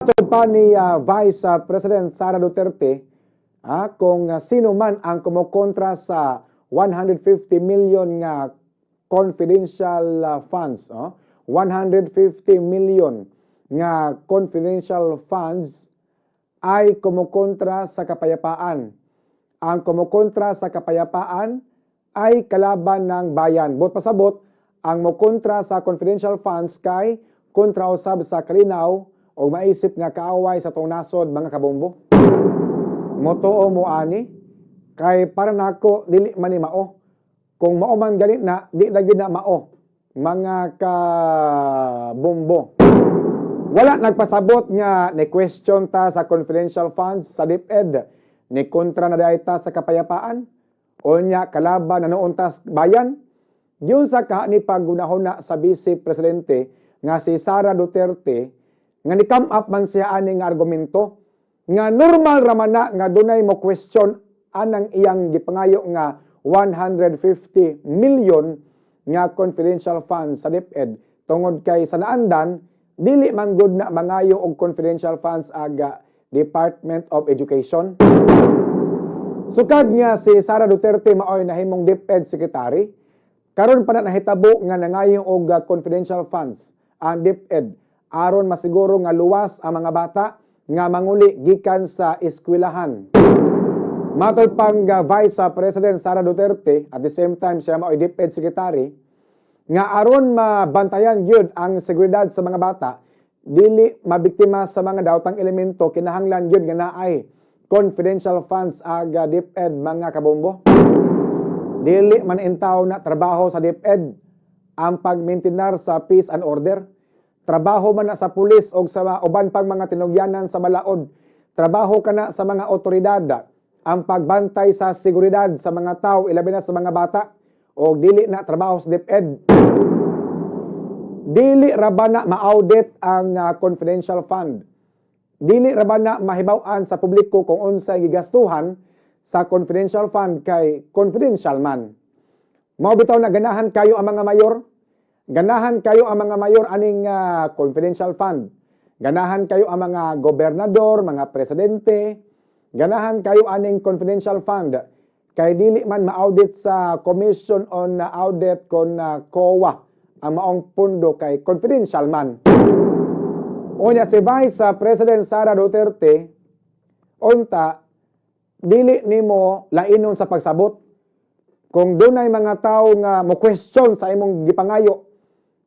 Matod pa ni Vice President Sara Duterte kung sino man ang kumukontra sa 150 million nga confidential funds. 150 million nga confidential funds ay kumukontra sa kapayapaan. Ang kumukontra sa kapayapaan ay kalaban ng bayan. Bot pasabot, ang mukontra sa confidential funds kay kontra usab sa kalinaw o maisip nga kaaway sa tong nasod mga kabombo. Motoo mo ani kay para nako dili man ni mao. Kung mao man ganit na di lagi na mao mga kabombo. Wala nagpasabot nga ni question ta sa confidential funds sa DepEd ni kontra na dayta sa kapayapaan o nya kalaban na noon tas bayan. Yun sa ni paggunahon sa Vice Presidente nga si Sara Duterte nga ni-come up man siya aning argumento nga normal raman na nga dunay mo question anang iyang gipangayo nga 150 million nga confidential funds sa DepEd tungod kay sa naandan dili man gud na mangayo og confidential funds aga Department of Education. Sukad nga si Sara Duterte maoy nahimong DepEd Secretary karon pa na nahitabo nga nangayo og confidential funds ang DepEd aron masiguro nga luwas ang mga bata nga manguli gikan sa eskwelahan. Matod pang Vice President Sara Duterte, at the same time siya mao'y DepEd Secretary, nga aron mabantayan gyud ang seguridad sa mga bata, dili mabiktima sa mga daotang elemento, kinahanglan gyud nga naay confidential funds aga DepEd mga kabombo. Dili man intaw na trabaho sa DepEd ang pagmaintenar sa peace and order. Trabaho man na sa pulis o sa uban pang mga tinugyanan sa balaod. Trabaho ka na sa mga otoridad ang pagbantay sa seguridad sa mga tao, ilabi na sa mga bata. O dili na trabaho sa DepEd. Dili rabana ma-audit ang confidential fund. Dili rabana mahibaw-an sa publiko kung unsay gigastuhan sa confidential fund kay confidential man. Mao bitaw na ganahan kayo ang mga mayor. Ganahan kayo ang mga mayor aning confidential fund. Ganahan kayo ang mga gobernador, mga presidente. Ganahan kayo aning confidential fund. Kay dili man ma-audit sa Commission on Audit kon COA ang maong pundo kay confidential man. Unya si Vice President Sara Duterte, unta, dili nimo lainon sa pagsabot. Kung dunay mga tao nga mo question sa imong gipangayo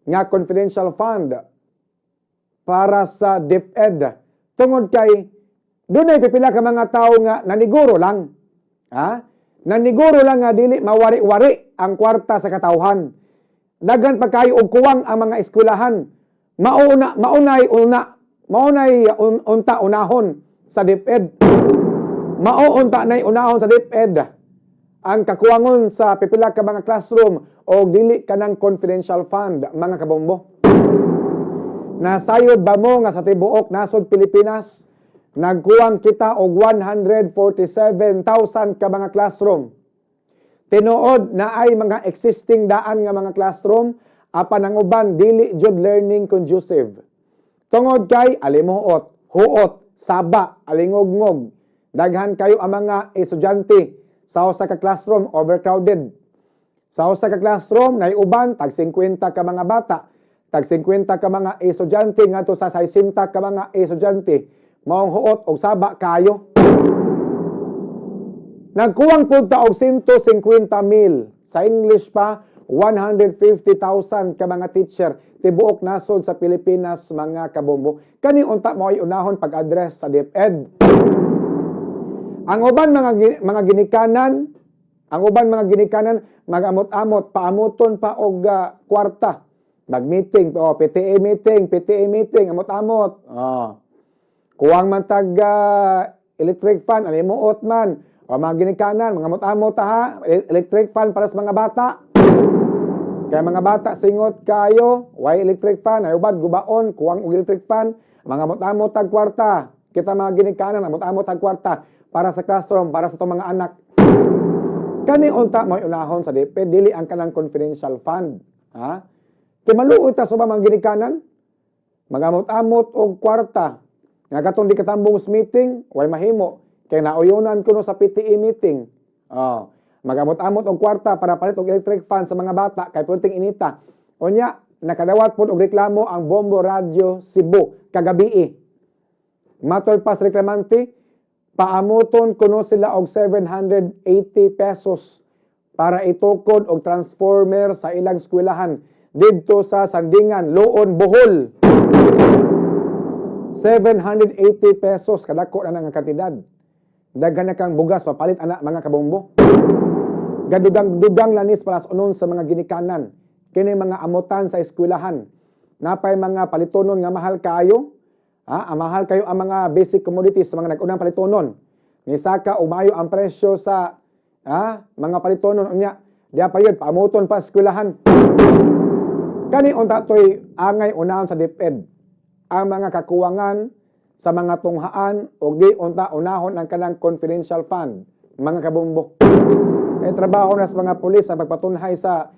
nga confidential fund para sa DepEd tungod kay dunay pipila ka mga tao nga naniguro lang naniguro lang nga dili mawari-wari ang kwarta sa katawhan, daghan pa kayo og kuwang ang mga eskwelahan, maunay unta unahon sa DepEd, mauunta nay unahon sa DepEd ang kakuwangon sa pipila ka mga classroom o dili kanang confidential fund mga kabombo. Nasayod ba mo nga sa tibuok nasod Pilipinas nagkuwang kita og 147,000 ka mga classroom. Tinuod na ay mga existing daan nga mga classroom apan ang uban dili jud learning conducive. Tungod kay alimuot, huot, saba, alingog-ngog. Daghan kayo ang mga estudyante sa usa ka classroom overcrowded. Sa usa ka classroom nay uban tag 50 ka mga bata, tag 50 ka mga estudyante ngadto sa 60 ka mga estudyante, maong huot og saba kayo. Nagkuwang pud ta og 150,000 sa English pa 150,000 ka mga teacher tibuok nasod sa Pilipinas mga kabombo. Kani unta mo ay unahon pag-address sa DepEd. Ang uban mga ginikanan, magamot-amot, paamuton pa og kwarta. Mag-meeting, PTA meeting, amot-amot. Kuwang man tag electric fan, alimuot man. O mga ginikanan, mga amot-amot electric fan para sa mga bata. Kaya mga bata singot kayo, why electric fan, ay ubad gubaon, kuwang og electric fan, mga amot-amot tag kwarta. Kita mga ginikanan, amot-amot tag kwarta para sa classroom, para sa itong mga anak. Kani unta mo unahon sa DepEd, dili ang kanang confidential fund. Kaya maluot ta sa mga ginikanan, magamot-amot og kwarta. Nga katong di katambong sa meeting, way mahimo. Kaya nauyonan ko no sa PTE meeting. Magamot-amot og kwarta para palit og electric fan sa mga bata kay pwedeng inita. Unya, nakadawat po og reklamo ang Bombo Radio Cebu kagabi. Matol pas reklamante, paamuton kuno sila og 780 pesos para itukod og transformer sa ilang eskwelahan didto sa Sandingan, Loon, Bohol. 780 pesos kadako na nga kantidad. Daghan na kang bugas papalit anak mga kabombo. Gadugang lanis palas unon sa mga ginikanan. Kini mga amutan sa eskwelahan. Napay mga palitonon nga mahal kayo. Mahal kayo ang mga basic commodities sa mga nag-unang palitonon. Nisaka umayo ang presyo sa mga palitonon unya. Diya pa yun, paamuton pa eskwelahan. Kani unta toy angay unahon sa DepEd ang mga kakuwangan sa mga tunghaan o di unta unahon ang kanang confidential fund, mga kabumbo. Trabaho na sa mga pulis sa pagpatunhay sa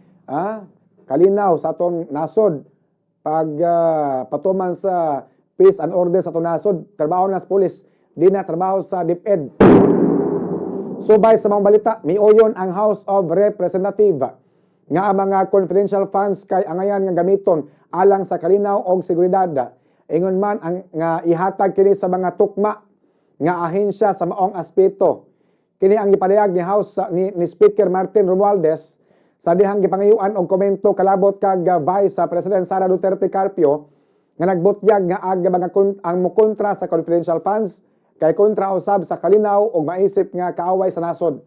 kalinaw sa atong nasod, pag patuman sa peace and order sa atong nasod, trabaho na sa pulis, di na trabaho sa DepEd. Subay sa mga balita, miuyon ang House of Representatives nga ang mga confidential funds kay angayan nga gamiton alang sa kalinaw og seguridad. Ingon man ang nga ihatag kini sa mga tukma nga ahensya sa maong aspeto. Kini ang gipadayag ni House ni Speaker Martin Romualdez sa dihang gipangayuan og komento kalabot kag Vice President Sara Duterte Carpio nga nagbutyag nga ang mukontra sa confidential funds kay kontra usab sa kalinaw og maisip nga kaaway sa nasod.